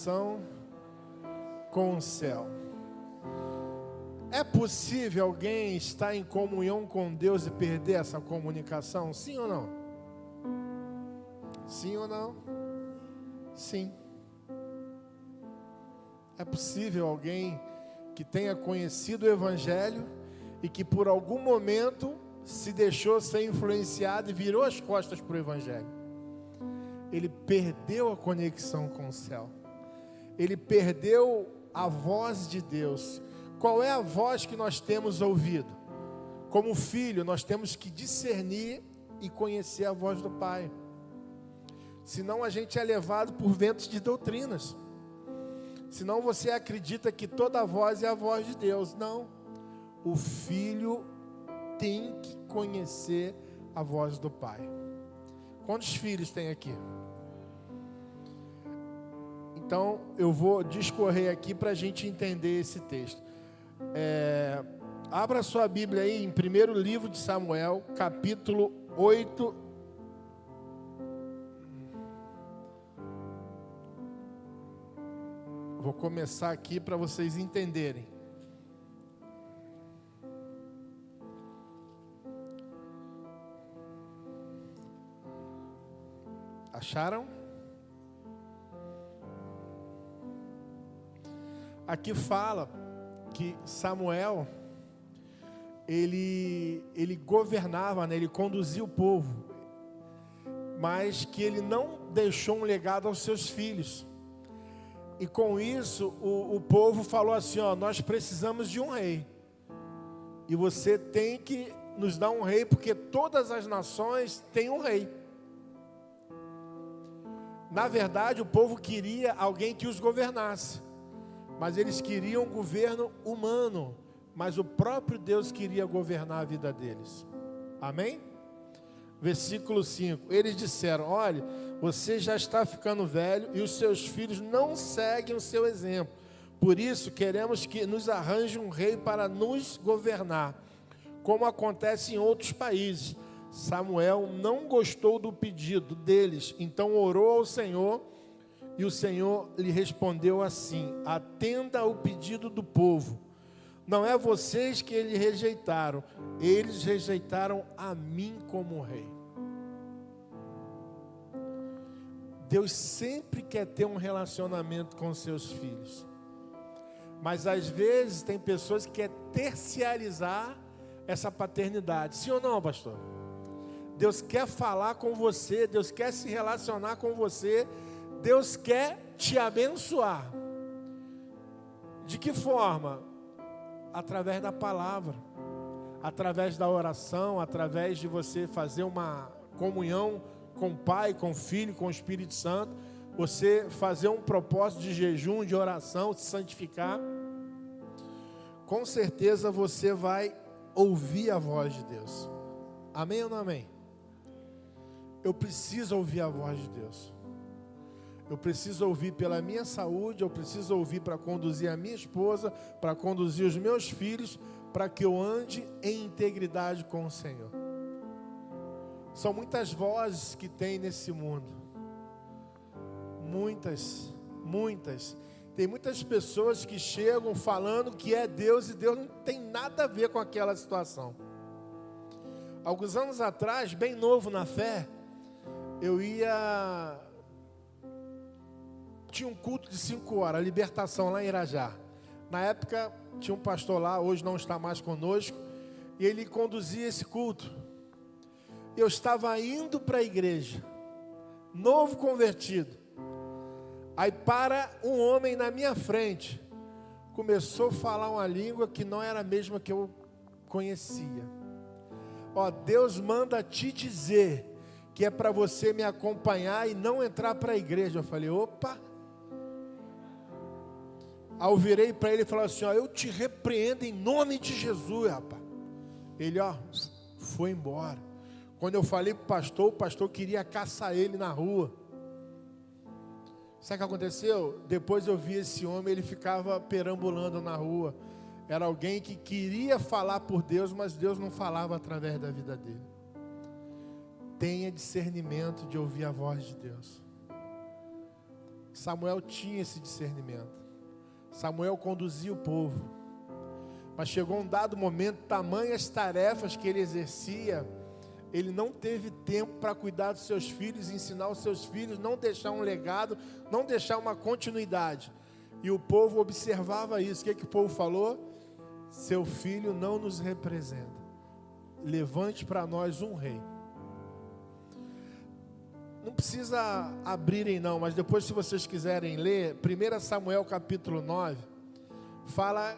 comunicação com o céu. É possível alguém estar em comunhão com Deus e perder essa comunicação? Sim ou não? Sim ou não? Sim. É possível alguém que tenha conhecido o Evangelho e que por algum momento se deixou ser influenciado e virou as costas para o Evangelho. Ele perdeu a conexão com o céu. Ele perdeu a voz de Deus. Qual é a voz que nós temos ouvido? Como filho, nós temos que discernir e conhecer a voz do Pai. Senão a gente é levado por ventos de doutrinas. Senão você acredita que toda voz é a voz de Deus. Não. O filho tem que conhecer a voz do Pai. Quantos filhos tem aqui? Então, eu vou discorrer aqui para a gente entender esse texto. Abra sua Bíblia aí em 1º livro de Samuel, capítulo 8. Vou começar aqui para vocês entenderem. Acharam? Aqui fala que Samuel, ele governava, né? Ele conduzia o povo, mas que ele não deixou um legado aos seus filhos. E com isso, o povo falou assim, ó, nós precisamos de um rei. E você tem que nos dar um rei, porque todas as nações têm um rei. Na verdade, o povo queria alguém que os governasse. Mas eles queriam um governo humano. Mas o próprio Deus queria governar a vida deles. Amém? Versículo 5. Eles disseram, olha, você já está ficando velho e os seus filhos não seguem o seu exemplo. Por isso, queremos que nos arranje um rei para nos governar, como acontece em outros países. Samuel não gostou do pedido deles, então orou ao Senhor, e o Senhor lhe respondeu assim, atenda ao pedido do povo. Não é vocês que eles rejeitaram, eles rejeitaram a mim como rei. Deus sempre quer ter um relacionamento com seus filhos. Mas às vezes tem pessoas que querem terciarizar essa paternidade. Sim ou não, pastor? Deus quer falar com você, Deus quer se relacionar com você, Deus quer te abençoar. De que forma? Através da palavra, através da oração, através de você fazer uma comunhão com o Pai, com o Filho, com o Espírito Santo, você fazer um propósito de jejum, de oração, se santificar. Com certeza você vai ouvir a voz de Deus. Amém ou não amém? Eu preciso ouvir a voz de Deus. Eu preciso ouvir pela minha saúde, eu preciso ouvir para conduzir a minha esposa, para conduzir os meus filhos, para que eu ande em integridade com o Senhor. São muitas vozes que tem nesse mundo. Muitas. Tem muitas pessoas que chegam falando que é Deus e Deus não tem nada a ver com aquela situação. Alguns anos atrás, bem novo na fé, tinha um culto de 5 horas, libertação lá em Irajá. Na época, tinha um pastor lá, hoje não está mais conosco, e ele conduzia esse culto. Eu estava indo para a igreja, novo convertido. Aí para um homem na minha frente, começou a falar uma língua que não era a mesma que eu conhecia. Ó, Deus manda te dizer que é para você me acompanhar e não entrar para a igreja. Eu falei, opa. Aí eu virei para ele e falei assim, ó, eu te repreendo em nome de Jesus, rapaz. Ele, ó, foi embora. Quando eu falei para o pastor queria caçar ele na rua. Sabe o que aconteceu? Depois eu vi esse homem, ele ficava perambulando na rua. Era alguém que queria falar por Deus, mas Deus não falava através da vida dele. Tenha discernimento de ouvir a voz de Deus. Samuel tinha esse discernimento. Samuel conduzia o povo. Mas chegou um dado momento, tamanhas tarefas que ele exercia, ele não teve tempo para cuidar dos seus filhos, ensinar os seus filhos, não deixar um legado, não deixar uma continuidade. E o povo observava isso. O que o povo falou? Seu filho não nos representa. Levante para nós um rei. Não precisa abrirem não, mas depois, se vocês quiserem ler, 1 Samuel capítulo 9, fala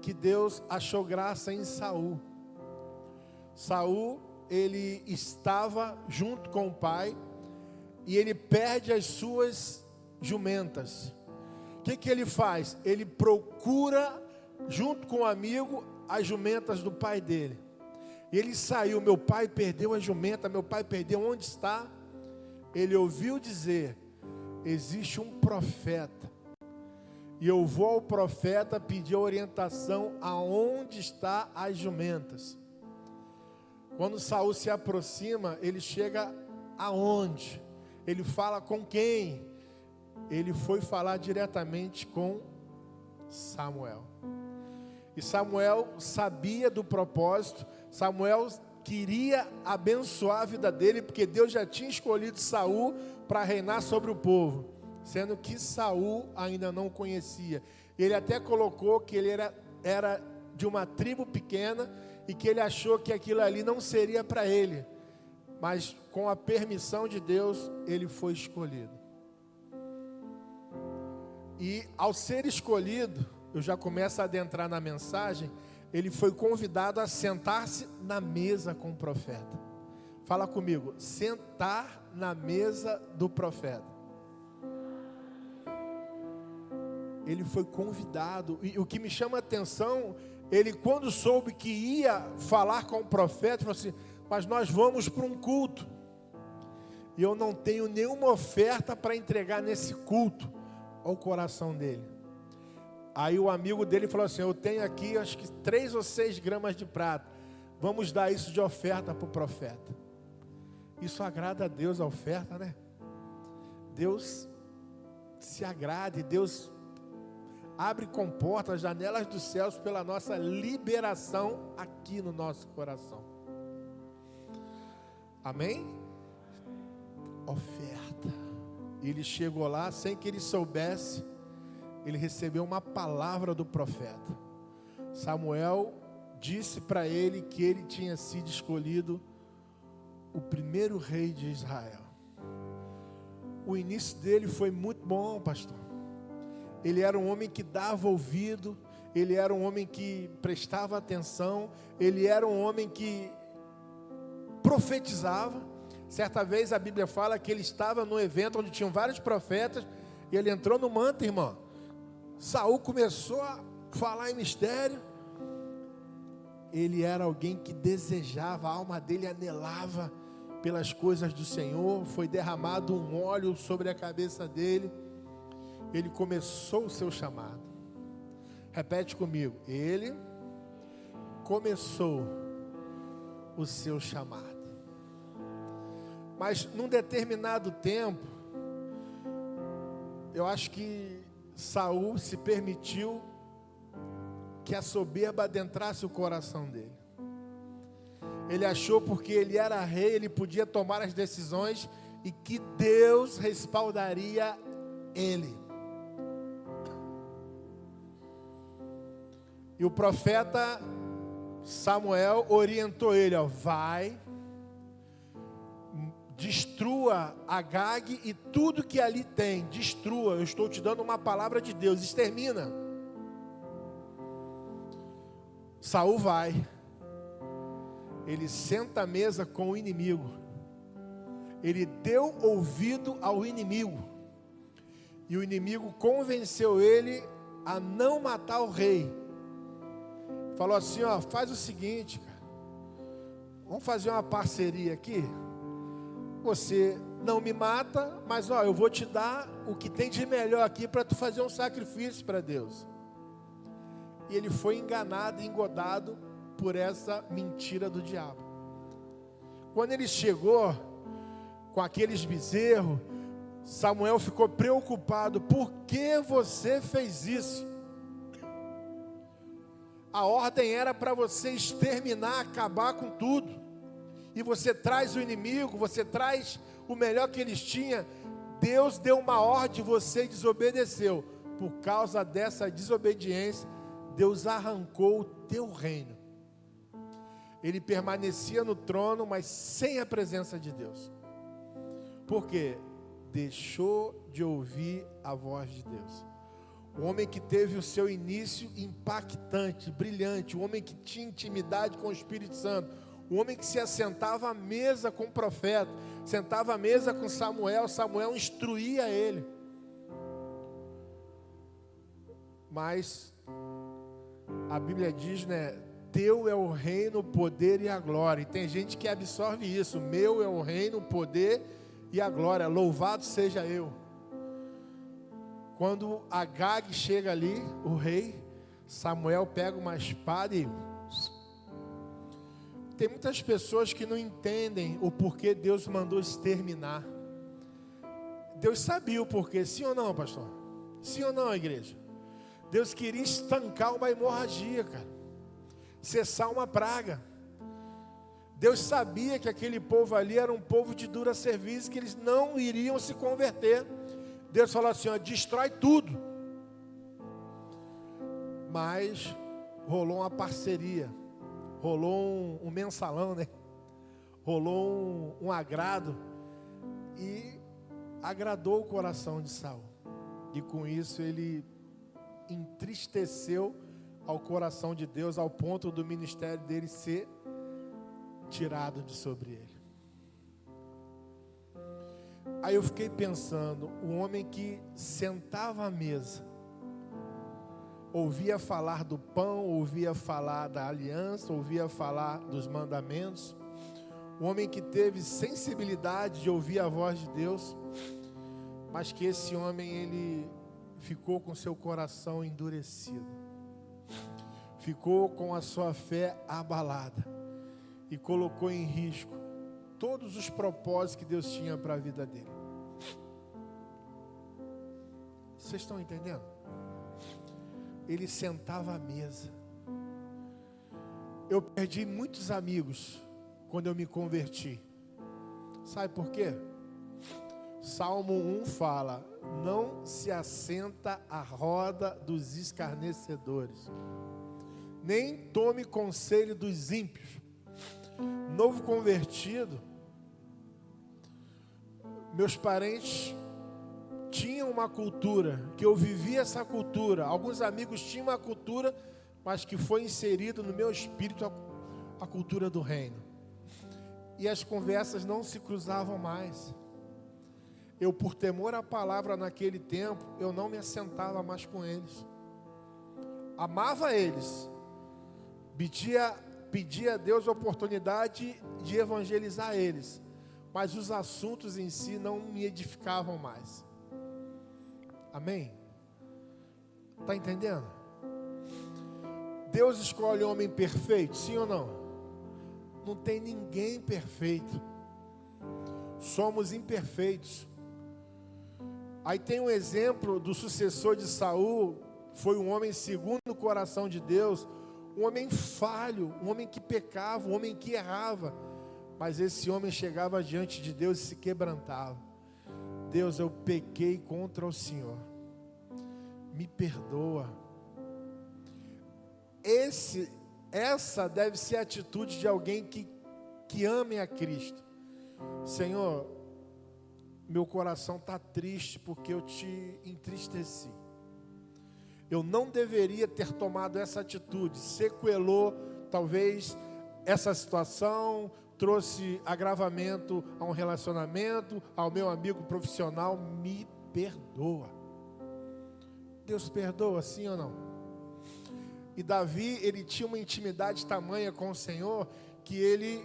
que Deus achou graça em Saul. Saul, ele estava junto com o pai e ele perde as suas jumentas. O que ele faz? Ele procura, junto com o amigo, as jumentas do pai dele. E ele saiu, meu pai perdeu a jumenta, meu pai perdeu, onde está? Ele ouviu dizer, existe um profeta, e eu vou ao profeta pedir orientação aonde está as jumentas. Quando Saul se aproxima, ele chega aonde? Ele fala com quem? Ele foi falar diretamente com Samuel. E Samuel sabia do propósito. Samuel queria abençoar a vida dele, porque Deus já tinha escolhido Saul para reinar sobre o povo, sendo que Saul ainda não conhecia. Ele até colocou que ele era de uma tribo pequena e que ele achou que aquilo ali não seria para ele, mas com a permissão de Deus ele foi escolhido. E ao ser escolhido, eu já começo a adentrar na mensagem, ele foi convidado a sentar-se na mesa com o profeta. Fala comigo, sentar na mesa do profeta. Ele foi convidado, e o que me chama a atenção, ele quando soube que ia falar com o profeta, falou assim, mas nós vamos para um culto, e eu não tenho nenhuma oferta para entregar nesse culto ao coração dele. Aí o amigo dele falou assim, eu tenho aqui acho que 3 ou 6 gramas de prata, vamos dar isso de oferta para o profeta. Isso agrada a Deus, a oferta, né? Deus se agrada, Deus abre comportas, janelas dos céus pela nossa liberação aqui no nosso coração. Amém? Oferta. Ele chegou lá sem que ele soubesse. Ele recebeu uma palavra do profeta. Samuel disse para ele que ele tinha sido escolhido o primeiro rei de Israel. O início dele foi muito bom, pastor. Ele era um homem que dava ouvido, ele era um homem que prestava atenção, ele era um homem que profetizava. Certa vez a Bíblia fala que ele estava num evento onde tinham vários profetas, e ele entrou no manto, irmão. Saul começou a falar em mistério. Ele era alguém que desejava, a alma dele anelava pelas coisas do Senhor. Foi derramado um óleo sobre a cabeça dele. Ele começou o seu chamado. Repete comigo. Ele começou o seu chamado. Mas num determinado tempo, eu acho que Saul se permitiu que a soberba adentrasse o coração dele. Ele achou porque ele era rei, ele podia tomar as decisões e que Deus respaldaria ele. E o profeta Samuel orientou ele, vai, destrua Agag e tudo que ali tem, destrua, eu estou te dando uma palavra de Deus, extermina. Saul vai, ele senta à mesa com o inimigo, ele deu ouvido ao inimigo, e o inimigo convenceu ele a não matar o rei. Falou assim, faz o seguinte, cara, vamos fazer uma parceria aqui. Você não me mata, mas eu vou te dar o que tem de melhor aqui para tu fazer um sacrifício para Deus. E ele foi enganado e engodado por essa mentira do diabo. Quando ele chegou com aqueles bezerros, Samuel ficou preocupado. Por que você fez isso? A ordem era para você exterminar, acabar com tudo. E você traz o inimigo, você traz o melhor que eles tinham. Deus deu uma ordem, você desobedeceu. Por causa dessa desobediência, Deus arrancou o teu reino. Ele permanecia no trono, mas sem a presença de Deus. Por quê? Deixou de ouvir a voz de Deus. O homem que teve o seu início impactante, brilhante, o homem que tinha intimidade com o Espírito Santo, o homem que se assentava à mesa com o profeta, sentava à mesa com Samuel, Samuel instruía ele. Mas a Bíblia diz, né? Teu é o reino, o poder e a glória. E tem gente que absorve isso. Meu é o reino, o poder e a glória. Louvado seja eu. Quando Agag chega ali, o rei, Samuel pega uma espada e... Tem muitas pessoas que não entendem o porquê Deus mandou exterminar. Deus sabia o porquê, sim ou não, pastor? Sim ou não, igreja? Deus queria estancar uma hemorragia, cara. Cessar uma praga. Deus sabia que aquele povo ali era um povo de dura serviço, que eles não iriam se converter. Deus falou assim, ó, destrói tudo. Mas rolou uma parceria, rolou um mensalão, né? Rolou um agrado e agradou o coração de Saul. E com isso ele entristeceu ao coração de Deus, ao ponto do ministério dele ser tirado de sobre ele. Aí eu fiquei pensando, o homem que sentava à mesa, ouvia falar do pão, ouvia falar da aliança, ouvia falar dos mandamentos, o homem que teve sensibilidade de ouvir a voz de Deus, mas que esse homem, ele ficou com seu coração endurecido. Ficou com a sua fé abalada e colocou em risco todos os propósitos que Deus tinha para a vida dele. Vocês estão entendendo? Ele sentava à mesa. Eu perdi muitos amigos quando eu me converti. Sabe por quê? Salmo 1 fala: não se assenta à roda dos escarnecedores, nem tome conselho dos ímpios. Novo convertido, meus parentes tinham uma cultura, que eu vivia essa cultura. Alguns amigos tinham uma cultura, mas que foi inserido no meu espírito a cultura do reino. E as conversas não se cruzavam mais. Eu, por temor à palavra naquele tempo, eu não me assentava mais com eles. Amava eles. Pedia a Deus a oportunidade de evangelizar eles. Mas os assuntos em si não me edificavam mais. Amém? Está entendendo? Deus escolhe homem perfeito, sim ou não? Não tem ninguém perfeito. Somos imperfeitos. Aí tem um exemplo do sucessor de Saul, foi um homem segundo o coração de Deus, um homem falho, um homem que pecava, um homem que errava, mas esse homem chegava diante de Deus e se quebrantava. Deus, eu pequei contra o Senhor, me perdoa. Essa deve ser a atitude de alguém que ame a Cristo. Senhor, meu coração está triste porque eu te entristeci. Eu não deveria ter tomado essa atitude. Sequelou, talvez, essa situação, trouxe agravamento a um relacionamento, ao meu amigo profissional. Me perdoa. Deus perdoa, sim ou não? E Davi, ele tinha uma intimidade tamanha com o Senhor, que ele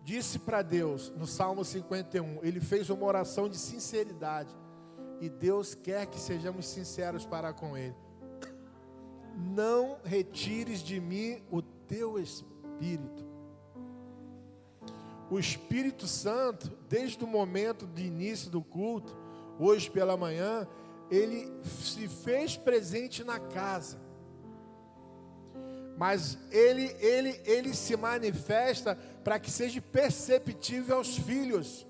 disse para Deus, no Salmo 51, ele fez uma oração de sinceridade. E Deus quer que sejamos sinceros para com Ele. Não retires de mim o teu Espírito. O Espírito Santo, desde o momento de início do culto, hoje pela manhã, ele se fez presente na casa. Mas ele se manifesta para que seja perceptível aos filhos.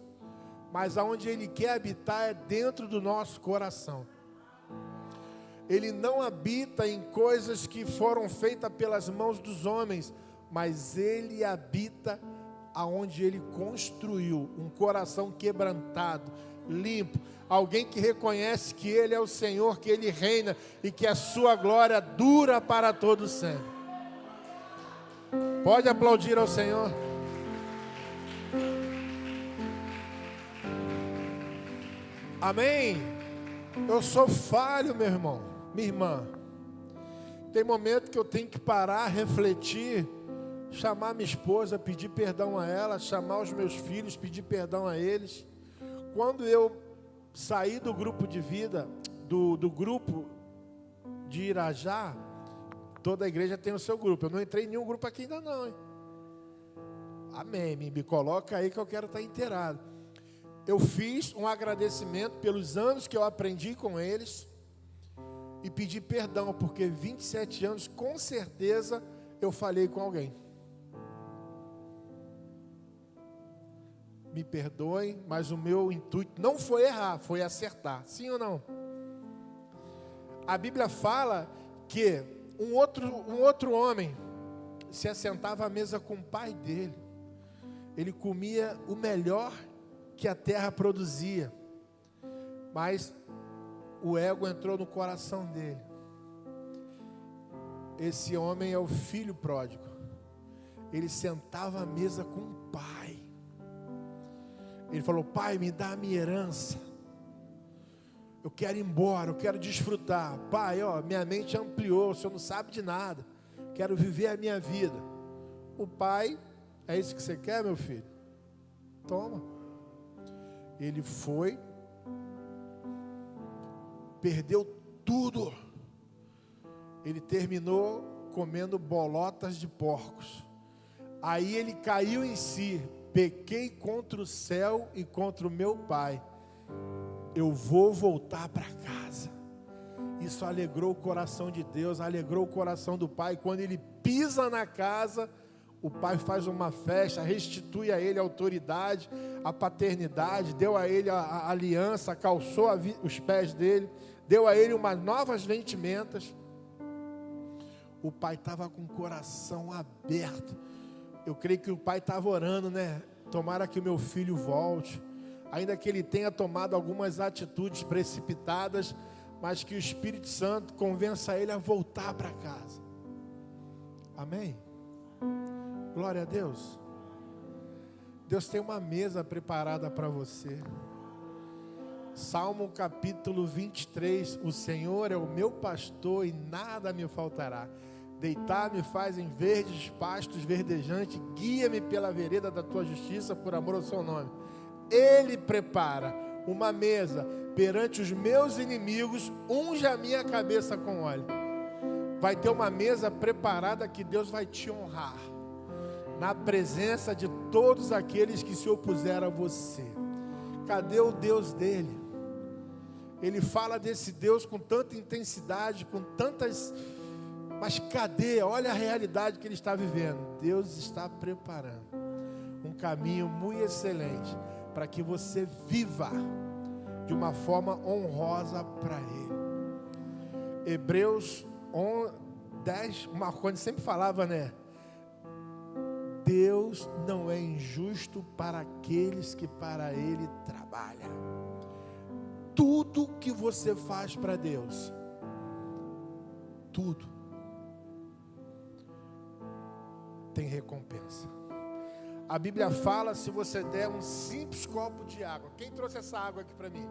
Mas aonde ele quer habitar é dentro do nosso coração. Ele não habita em coisas que foram feitas pelas mãos dos homens, mas ele habita aonde ele construiu um coração quebrantado, limpo, alguém que reconhece que ele é o Senhor, que ele reina e que a sua glória dura para todo sempre. Pode aplaudir ao Senhor. Amém? Eu sou falho, meu irmão, minha irmã. Tem momento que eu tenho que parar, refletir, chamar minha esposa, pedir perdão a ela, chamar os meus filhos, pedir perdão a eles. Quando eu saí do grupo de vida, do grupo de Irajá, toda a igreja tem o seu grupo. Eu não entrei em nenhum grupo aqui ainda não, hein? Amém, me coloca aí que eu quero estar inteirado. Eu fiz um agradecimento pelos anos que eu aprendi com eles e pedi perdão, porque 27 anos, com certeza, eu falhei com alguém. Me perdoem, mas o meu intuito não foi errar, foi acertar. Sim ou não? A Bíblia fala que um outro homem se assentava à mesa com o pai dele. Ele comia o melhor que a terra produzia, mas o ego entrou no coração dele. Esse homem é o filho pródigo. Ele sentava à mesa com o pai. Ele falou: pai, me dá a minha herança. Eu quero ir embora, eu quero desfrutar. Pai, minha mente ampliou, o senhor não sabe de nada. Quero viver a minha vida. O pai: é isso que você quer, meu filho? Toma. Ele foi, perdeu tudo. Ele terminou comendo bolotas de porcos. Aí ele caiu em si: pequei contra o céu e contra o meu pai. Eu vou voltar para casa. Isso alegrou o coração de Deus, alegrou o coração do pai. Quando ele pisa na casa, o pai faz uma festa, restitui a ele a autoridade, a paternidade, deu a ele a aliança, calçou os pés dele, deu a ele umas novas vestimentas. O pai estava com o coração aberto. Eu creio que o pai estava orando, né? Tomara que o meu filho volte, ainda que ele tenha tomado algumas atitudes precipitadas, mas que o Espírito Santo convença ele a voltar para casa. Amém? Glória a Deus. Deus tem uma mesa preparada para você. Salmo capítulo 23. O Senhor é o meu pastor e nada me faltará. Deitar-me faz em verdes pastos verdejantes. Guia-me pela vereda da tua justiça, por amor ao seu nome. Ele prepara uma mesa perante os meus inimigos. Unge a minha cabeça com óleo. Vai ter uma mesa preparada que Deus vai te honrar na presença de todos aqueles que se opuseram a você. Cadê o Deus dele? Ele fala desse Deus com tanta intensidade, com tantas... Mas cadê? Olha a realidade que ele está vivendo. Deus está preparando um caminho muito excelente para que você viva de uma forma honrosa para ele. Hebreus 10, Marconi sempre falava, né? Deus não é injusto para aqueles que para ele trabalham. Tudo que você faz para Deus, tudo tem recompensa. A Bíblia fala, se você der um simples copo de água. Quem trouxe essa água aqui para mim?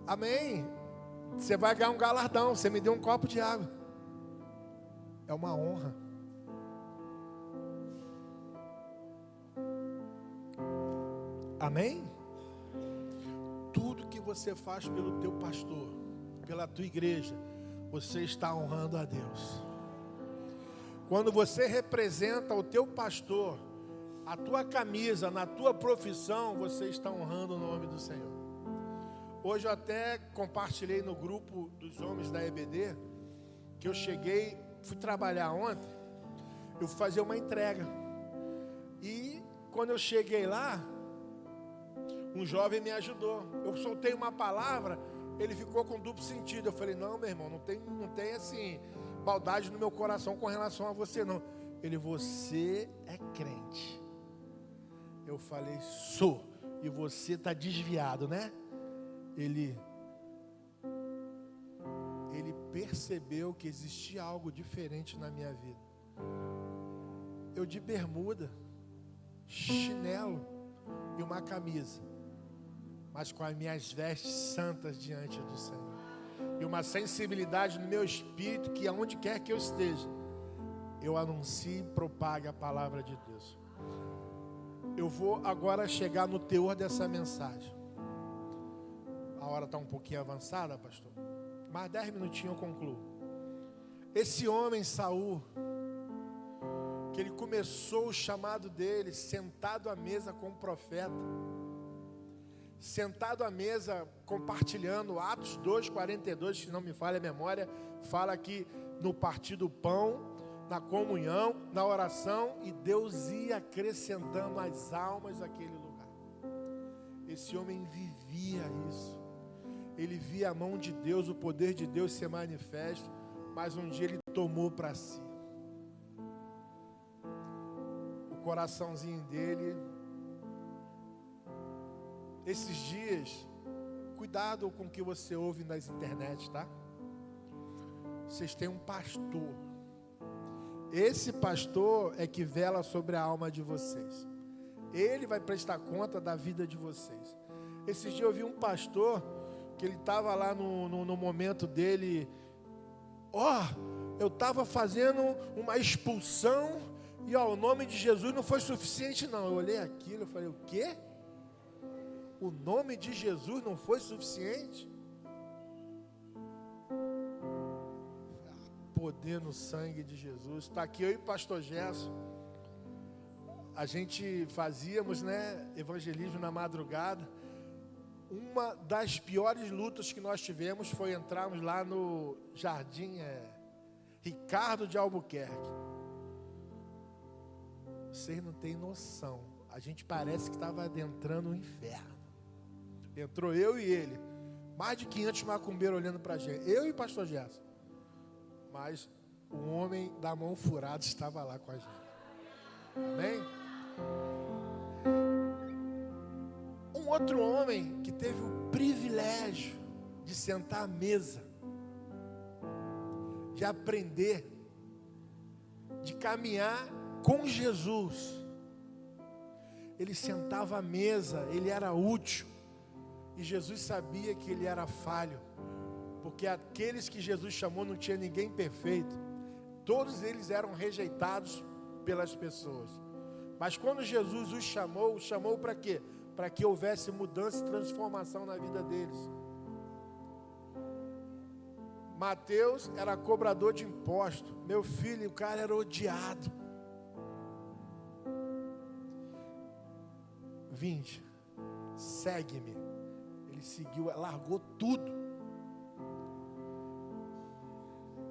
Amém? Você vai ganhar um galardão. Você me deu um copo de água. É uma honra. Amém? Tudo que você faz pelo teu pastor, pela tua igreja, você está honrando a Deus. Quando você representa o teu pastor, a tua camisa, na tua profissão, você está honrando o nome do Senhor. Hoje eu até compartilhei no grupo dos homens da EBD, que eu cheguei, fui trabalhar ontem, eu fui fazer uma entrega. E quando eu cheguei lá, um jovem me ajudou. Eu soltei uma palavra, ele ficou com duplo sentido. Eu falei, não, meu irmão, não tem assim, maldade no meu coração com relação a você, não. Ele, você é crente. Eu falei, sou. E você está desviado, né? Ele percebeu que existia algo diferente na minha vida. Eu de bermuda, chinelo e uma camisa, mas com as minhas vestes santas diante do Senhor. E uma sensibilidade no meu espírito que aonde quer que eu esteja, eu anuncie e propague a palavra de Deus. Eu vou agora chegar no teor dessa mensagem. A hora está um pouquinho avançada, pastor. Mais 10 minutinhos eu concluo. Esse homem, Saul, que ele começou o chamado dele, sentado à mesa com o profeta. Sentado à mesa, compartilhando, Atos 2:42, se não me falha a memória, fala que no partir do pão, na comunhão, na oração, e Deus ia acrescentando as almas àquele lugar. Esse homem vivia isso. Ele via a mão de Deus, o poder de Deus ser manifesto, mas um dia ele tomou para si. O coraçãozinho dele. Esses dias, cuidado com o que você ouve nas internet, tá? Vocês têm um pastor. Esse pastor é que vela sobre a alma de vocês. Ele vai prestar conta da vida de vocês. Esses dias eu vi um pastor que ele estava lá no momento dele. Eu estava fazendo uma expulsão e o nome de Jesus não foi suficiente não. Eu olhei aquilo e falei, o quê? O nome de Jesus não foi suficiente? Poder no sangue de Jesus. Está aqui eu e o pastor Gerson. A gente fazíamos, evangelismo na madrugada. Uma das piores lutas que nós tivemos foi entrarmos lá no Jardim Ricardo de Albuquerque. Vocês não têm noção. A gente parece que estava adentrando o inferno. Entrou eu e ele. Mais de 500 macumbeiros olhando para a gente. Eu e o pastor Gerson. Mas o homem da mão furada estava lá com a gente. Amém? Um outro homem que teve o privilégio de sentar à mesa, de aprender, de caminhar com Jesus. Ele sentava à mesa, ele era útil. E Jesus sabia que ele era falho. Porque aqueles que Jesus chamou não tinha ninguém perfeito. Todos eles eram rejeitados pelas pessoas. Mas quando Jesus os chamou para quê? Para que houvesse mudança e transformação na vida deles. Mateus era cobrador de impostos. Meu filho, o cara era odiado. 20. Segue-me. Ele seguiu, largou tudo.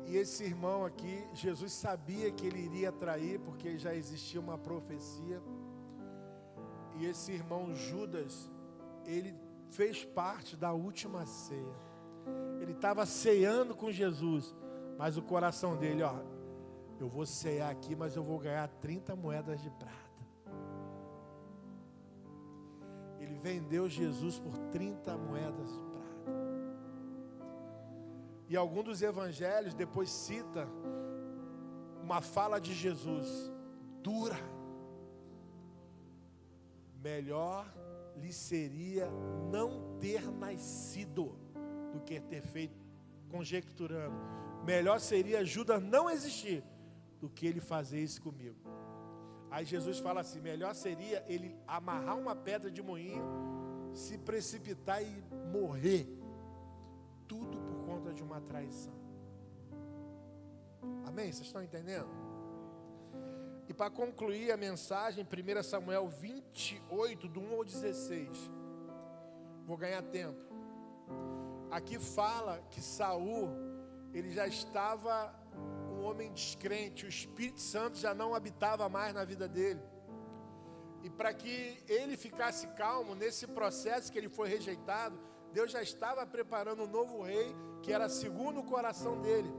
E esse irmão aqui, Jesus sabia que ele iria trair, porque já existia uma profecia. E esse irmão Judas, ele fez parte da última ceia. Ele estava ceando com Jesus, mas o coração dele, eu vou cear aqui, mas eu vou ganhar 30 moedas de prata. Ele vendeu Jesus por 30 moedas de prata. E algum dos evangelhos depois cita uma fala de Jesus, dura. Melhor lhe seria não ter nascido do que ter feito, conjecturando. Melhor seria Judas não existir do que ele fazer isso comigo. Aí Jesus fala assim, melhor seria ele amarrar uma pedra de moinho, se precipitar e morrer. Tudo por conta de uma traição. Amém? Vocês estão entendendo? E para concluir a mensagem, 1 Samuel 28, do 1 ao 16. Vou ganhar tempo. Aqui fala que Saul, ele já estava um homem descrente, o Espírito Santo já não habitava mais na vida dele. E para que ele ficasse calmo nesse processo que ele foi rejeitado, Deus já estava preparando um novo rei, que era segundo o coração dele.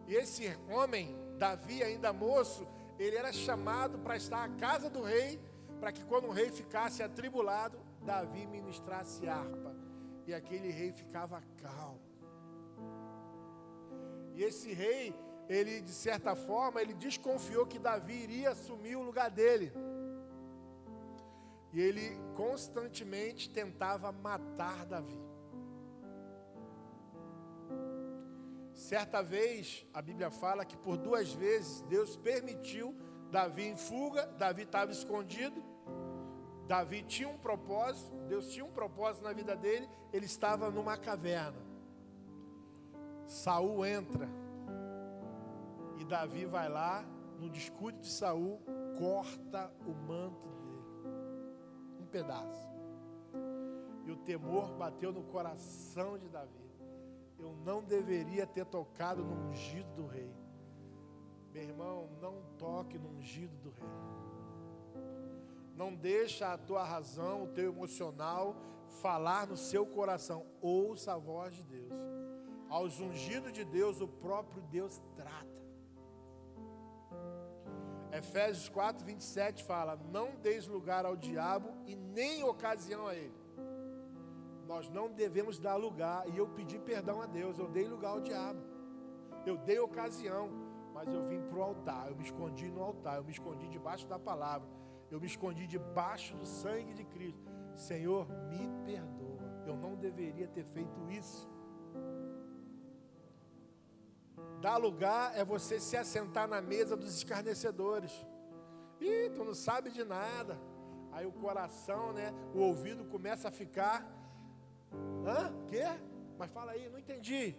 E esse homem, Davi, ainda moço, ele era chamado para estar à casa do rei, para que quando o rei ficasse atribulado, Davi ministrasse harpa. E aquele rei ficava calmo. E esse rei, ele de certa forma, ele desconfiou que Davi iria assumir o lugar dele. E ele constantemente tentava matar Davi. Certa vez, a Bíblia fala que por 2 vezes Deus permitiu Davi em fuga. Davi estava escondido. Davi tinha um propósito. Deus tinha um propósito na vida dele. Ele estava numa caverna. Saul entra. E Davi vai lá, no descuido de Saul, corta o manto dele. Um pedaço. E o temor bateu no coração de Davi. Eu não deveria ter tocado no ungido do rei. Meu irmão, não toque no ungido do rei. Não deixa a tua razão, o teu emocional falar no seu coração. Ouça a voz de Deus. Aos ungidos de Deus, o próprio Deus trata. Efésios 4, 27 fala: não deis lugar ao diabo e nem ocasião a ele. Nós não devemos dar lugar. E eu pedi perdão a Deus. Eu dei lugar ao diabo. Eu dei ocasião. Mas eu vim para o altar. Eu me escondi no altar. Eu me escondi debaixo da palavra. Eu me escondi debaixo do sangue de Cristo. Senhor, me perdoa. Eu não deveria ter feito isso. Dar lugar é você se assentar na mesa dos escarnecedores. Ih, tu não sabe de nada. Aí o coração, né? O ouvido começa a ficar... Quê? Mas fala aí, não entendi.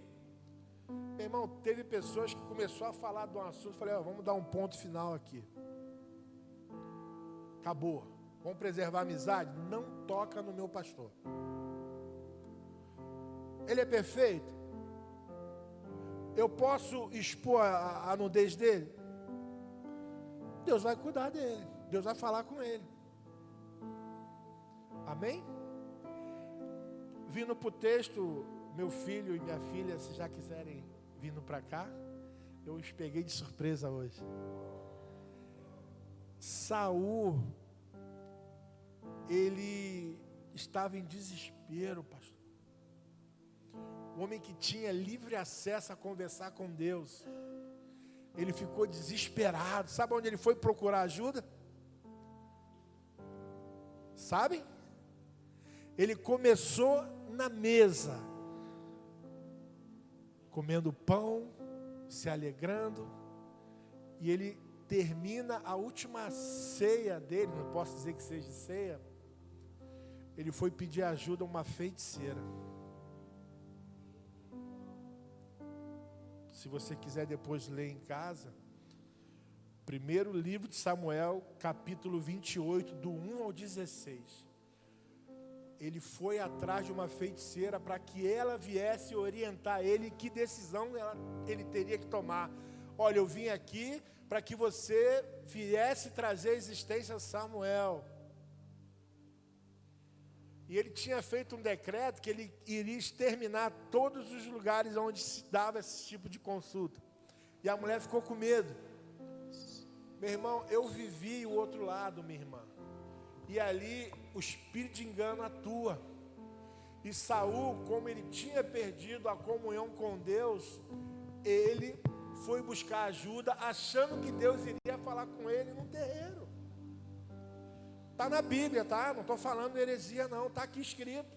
Meu irmão, teve pessoas que começou a falar de um assunto. Falei, vamos dar um ponto final aqui. Acabou. Vamos preservar a amizade? Não toca no meu pastor. Ele é perfeito? Eu posso expor a nudez dele? Deus vai cuidar dele. Deus vai falar com ele. Amém? Vindo para o texto, meu filho e minha filha, se já quiserem vindo para cá, eu os peguei de surpresa hoje. Saul, ele estava em desespero, pastor. O homem que tinha livre acesso a conversar com Deus, ele ficou desesperado. Sabe onde ele foi procurar ajuda? Sabe? Ele começou na mesa, comendo pão, se alegrando, e ele termina a última ceia dele, não posso dizer que seja ceia, ele foi pedir ajuda a uma feiticeira. Se você quiser depois ler em casa, primeiro livro de Samuel, capítulo 28, do 1 ao 16. Ele foi atrás de uma feiticeira para que ela viesse orientar ele que decisão ele teria que tomar. Olha, eu vim aqui para que você viesse trazer a existência a Samuel. E ele tinha feito um decreto que ele iria exterminar todos os lugares onde se dava esse tipo de consulta. E a mulher ficou com medo. Meu irmão, eu vivi o outro lado, minha irmã. E ali o espírito de engano atua. E Saul, como ele tinha perdido a comunhão com Deus, ele foi buscar ajuda, achando que Deus iria falar com ele no terreiro. Está na Bíblia, tá? Não estou falando heresia não, está aqui escrito.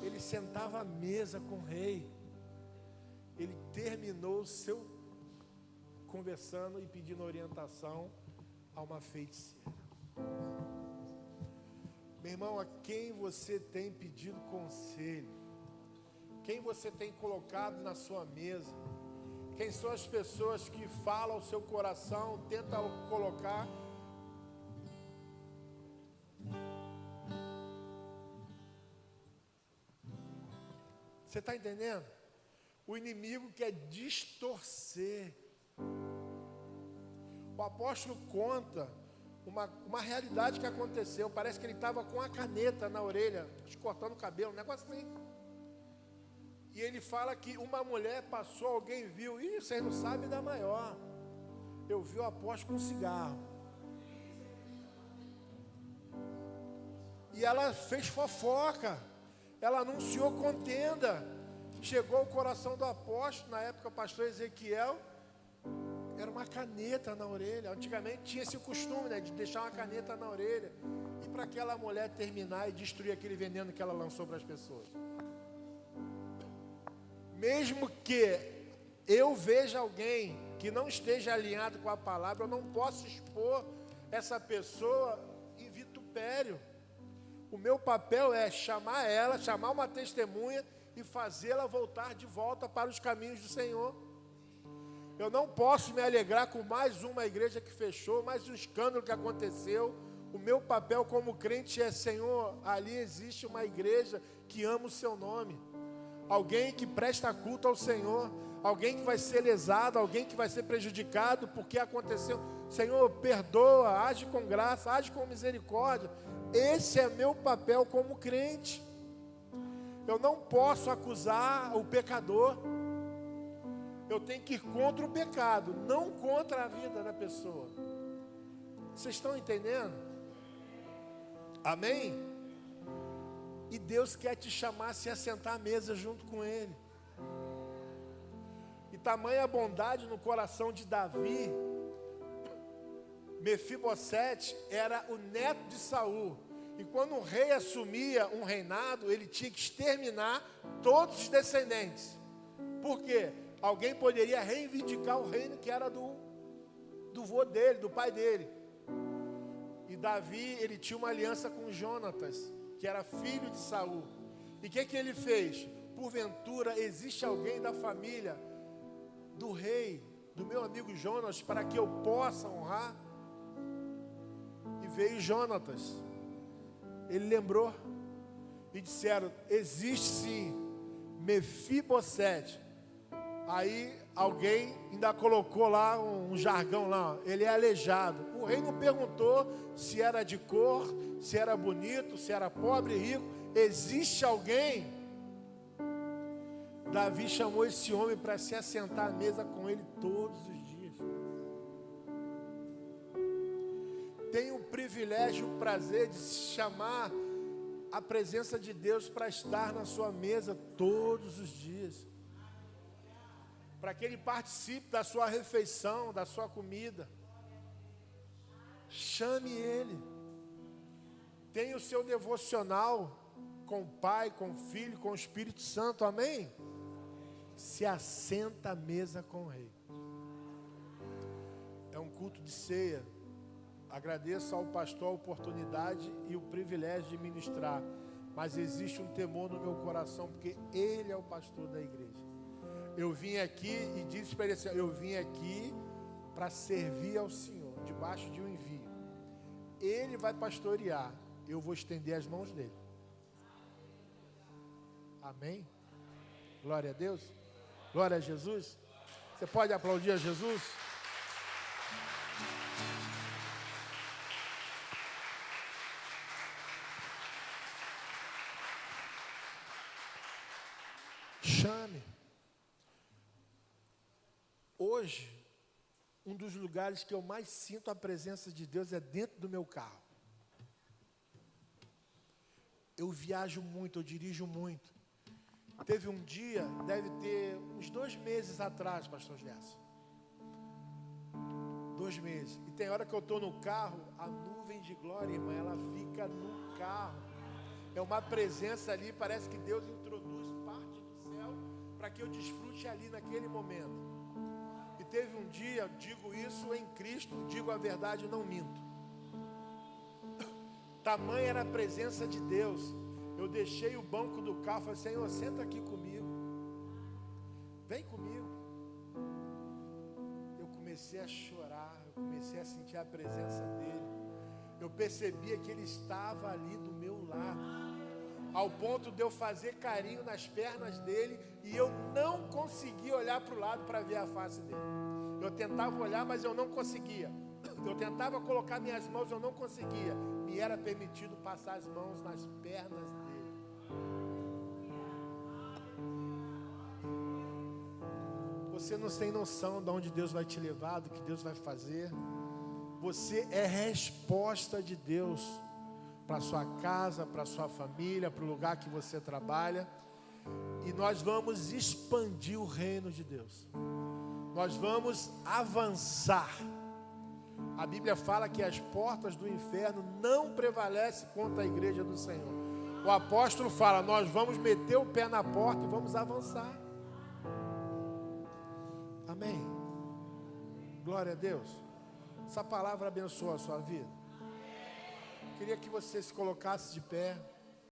Ele sentava à mesa com o rei. Ele terminou o seu conversando e pedindo orientação a uma feiticeira. Meu irmão, a quem você tem pedido conselho? Quem você tem colocado na sua mesa? Quem são as pessoas que falam ao seu coração, tentam colocar. Você está entendendo? O inimigo quer distorcer. O apóstolo conta uma realidade que aconteceu. Parece que ele estava com a caneta na orelha, cortando o cabelo, um negócio assim. E ele fala que uma mulher passou, alguém viu. Ih, vocês não sabem da maior. Eu vi o apóstolo com um cigarro. E ela fez fofoca. Ela anunciou contenda. Chegou ao coração do apóstolo, na época o pastor Ezequiel, era uma caneta na orelha. Antigamente tinha esse costume, né, de deixar uma caneta na orelha. E para aquela mulher terminar e destruir aquele veneno que ela lançou para as pessoas. Mesmo que eu veja alguém que não esteja alinhado com a palavra, eu não posso expor essa pessoa em vitupério. O meu papel é chamar ela, chamar uma testemunha e fazê-la voltar de volta para os caminhos do Senhor. Eu não posso me alegrar com mais uma igreja que fechou, mais um escândalo que aconteceu. O meu papel como crente é: Senhor, ali existe uma igreja que ama o seu nome. Alguém que presta culto ao Senhor, alguém que vai ser lesado, alguém que vai ser prejudicado porque aconteceu. Senhor, perdoa, age com graça, age com misericórdia. Esse é meu papel como crente. Eu não posso acusar o pecador. Eu tenho que ir contra o pecado, não contra a vida da pessoa. Vocês estão entendendo? Amém? E Deus quer te chamar a se assentar à mesa junto com Ele. E tamanha bondade no coração de Davi. Mefibosete era o neto de Saul. E quando um rei assumia um reinado, ele tinha que exterminar todos os descendentes. Por quê? Alguém poderia reivindicar o reino que era do vô dele, do pai dele. E Davi, ele tinha uma aliança com Jonatas, que era filho de Saul. E o que ele fez? Porventura existe alguém da família do rei, do meu amigo Jonas, para que eu possa honrar? E veio Jonatas. Ele lembrou e disseram: existe sim Mefibosete. Aí alguém ainda colocou lá um jargão lá, ele é aleijado. O rei não perguntou se era de cor, se era bonito, se era pobre, rico. Existe alguém? Davi chamou esse homem para se assentar à mesa com ele todos os dias. Tenho o privilégio e o prazer de chamar a presença de Deus para estar na sua mesa todos os dias. Para que Ele participe da sua refeição, da sua comida. Chame Ele. Tenha o seu devocional com o Pai, com o Filho, com o Espírito Santo, amém? Se assenta à mesa com o Rei. É um culto de ceia. Agradeço ao pastor a oportunidade e o privilégio de ministrar. Mas existe um temor no meu coração, porque Ele é o pastor da igreja. Eu vim aqui e disse para ele assim: eu vim aqui para servir ao Senhor, debaixo de um envio. Ele vai pastorear, eu vou estender as mãos dele. Amém? Glória a Deus. Glória a Jesus. Você pode aplaudir a Jesus? Chame. Hoje, um dos lugares que eu mais sinto a presença de Deus é dentro do meu carro. Eu viajo muito, eu dirijo muito. Teve um dia, deve ter uns 2 meses atrás, pastor Gerson. 2 meses. E tem hora que eu estou no carro, a nuvem de glória, irmã, ela fica no carro. É uma presença ali, parece que Deus introduz parte do céu para que eu desfrute ali naquele momento. E teve um dia, digo isso em Cristo, digo a verdade, não minto. Tamanha era a presença de Deus. Eu deixei o banco do carro, falei: Senhor, senta aqui comigo. Vem comigo. comecei a chorar, eu comecei a sentir a presença dele. Eu percebia que ele estava ali do meu lado, ao ponto de eu fazer carinho nas pernas dele e eu não conseguia olhar para o lado para ver a face dele. Eu tentava olhar, mas eu não conseguia. Eu tentava colocar minhas mãos, eu não conseguia. Me era permitido passar as mãos nas pernas dele. Você não tem noção de onde Deus vai te levar, do que Deus vai fazer. Você é resposta de Deus para sua casa, para sua família, para o lugar que você trabalha. E nós vamos expandir o reino de Deus. Nós vamos avançar. A Bíblia fala que as portas do inferno não prevalecem contra a igreja do Senhor. O apóstolo fala, nós vamos meter o pé na porta e vamos avançar. Amém. Glória a Deus. Essa palavra abençoa a sua vida. Queria que você se colocasse de pé.